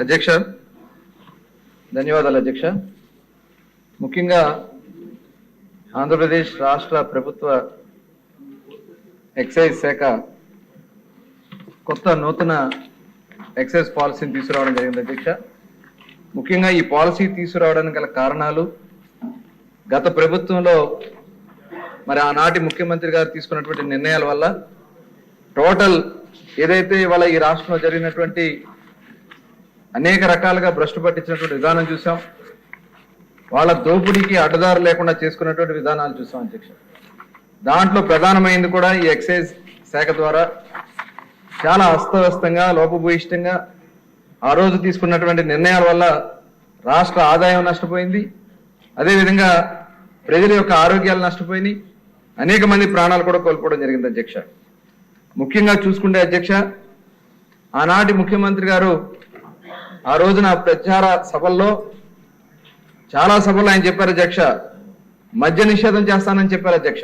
అధ్యక్ష, ధన్యవాదాలు అధ్యక్ష. ముఖ్యంగా ఆంధ్రప్రదేశ్ రాష్ట్ర ప్రభుత్వ ఎక్సైజ్ శాఖ కొత్త నూతన ఎక్సైజ్ పాలసీని తీసుకురావడం జరిగింది అధ్యక్ష. ముఖ్యంగా ఈ పాలసీ తీసుకురావడానికి గల కారణాలు గత ప్రభుత్వంలో మరి ఆనాటి ముఖ్యమంత్రి గారు తీసుకున్నటువంటి నిర్ణయాల వల్ల టోటల్ ఏదైతే ఇవాళ ఈ రాష్ట్రంలో జరిగినటువంటి అనేక రకాలుగా భ్రష్టు పట్టించినటువంటి విధానం చూసాం. వాళ్ళ దోపిడీకి అడ్డదారు లేకుండా చేసుకున్నటువంటి విధానాలు చూసాం అధ్యక్ష. దాంట్లో ప్రధానమైంది కూడా ఈ ఎక్సైజ్ శాఖ ద్వారా చాలా అస్తవ్యస్తంగా లోపభూయిష్టంగా ఆ రోజు తీసుకున్నటువంటి నిర్ణయాల వల్ల రాష్ట్ర ఆదాయం నష్టపోయింది. అదేవిధంగా ప్రజల యొక్క ఆరోగ్యాలు నష్టపోయినాయి. అనేక మంది ప్రాణాలు కూడా కోల్పోవడం జరిగింది అధ్యక్ష. ముఖ్యంగా చూసుకుంటే అధ్యక్ష, ఆనాటి ముఖ్యమంత్రి గారు ఆ రోజున ప్రచార సభల్లో చాలా సభల్లో ఆయన చెప్పారు అధ్యక్ష, మద్య నిషేధం చేస్తానని చెప్పారు అధ్యక్ష.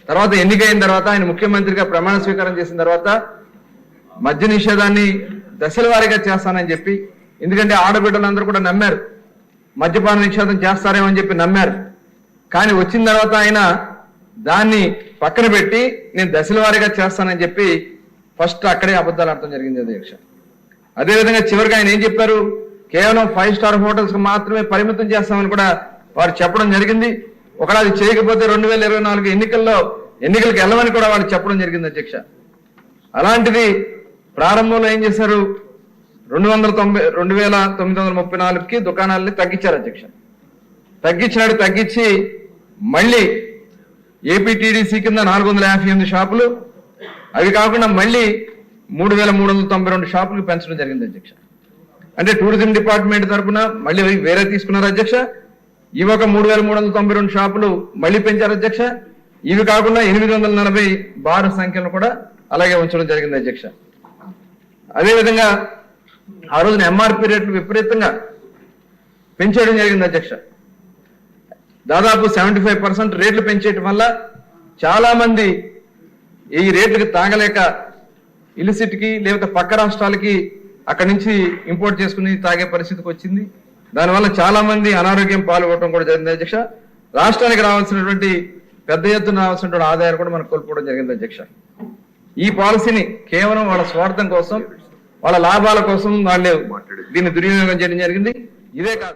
తర్వాత ఎన్నికైన తర్వాత ఆయన ముఖ్యమంత్రిగా ప్రమాణ స్వీకారం చేసిన తర్వాత మద్య నిషేధాన్ని దశల వారీగా చేస్తానని చెప్పి, ఎందుకంటే ఆడబిడ్డలందరూ కూడా నమ్మారు మద్యపాన నిషేధం చేస్తారేమో అని చెప్పి నమ్మారు. కానీ వచ్చిన తర్వాత ఆయన దాన్ని పక్కన పెట్టి నేను దశల వారీగా చేస్తానని చెప్పి ఫస్ట్ అక్కడే అబద్ధాలు ఆడటం జరిగింది అధ్యక్ష. అదేవిధంగా చివరికి ఆయన ఏం చెప్పారు, కేవలం 5 స్టార్ హోటల్స్ కు మాత్రమే పరిమితం చేస్తామని కూడా వారు చెప్పడం జరిగింది. ఒకవేళ అది చేయకపోతే 2024 ఎన్నికలకు వెళ్ళమని కూడా వాళ్ళు చెప్పడం జరిగింది అధ్యక్ష. అలాంటిది ప్రారంభంలో ఏం చేశారు, 2934కి దుకాణాలని తగ్గించారు అధ్యక్ష. తగ్గించి మళ్ళీ ఏపీటీడీసీ కింద 458 షాపులు, అవి కాకుండా మళ్ళీ 3392 షాపులు పెంచడం జరిగింది అధ్యక్ష. అంటే టూరిజం డిపార్ట్మెంట్ తరఫున మళ్ళీ వేరే తీసుకున్నారు అధ్యక్ష. ఇవి ఒక 3392 షాపులు మళ్ళీ పెంచారు అధ్యక్ష. ఇవి కాకుండా 840 బార్ సంఖ్యను కూడా అలాగే ఉంచడం జరిగింది అధ్యక్ష. అదేవిధంగా ఆ రోజున ఎంఆర్పి రేట్లు విపరీతంగా పెంచేయడం జరిగింది అధ్యక్ష. దాదాపు 75% రేట్లు పెంచేయటం వల్ల చాలా మంది ఈ రేట్లకు తాగలేక ఇలిసిట్కి లేకపోతే పక్క రాష్ట్రాలకి అక్కడి నుంచి ఇంపోర్ట్ చేసుకుని తాగే పరిస్థితికి వచ్చింది. దానివల్ల చాలా మంది అనారోగ్యం పాల్గొనడం కూడా జరిగింది అధ్యక్ష. రాష్ట్రానికి రావాల్సినటువంటి పెద్ద ఎత్తున రావాల్సినటువంటి ఆదాయాలు కూడా మనకు కోల్పోవడం జరిగింది అధ్యక్ష. ఈ పాలసీని కేవలం వాళ్ళ స్వార్థం కోసం, వాళ్ళ లాభాల కోసం వాళ్ళు దీన్ని దుర్వినియోగం చేయడం జరిగింది. ఇదే కాదు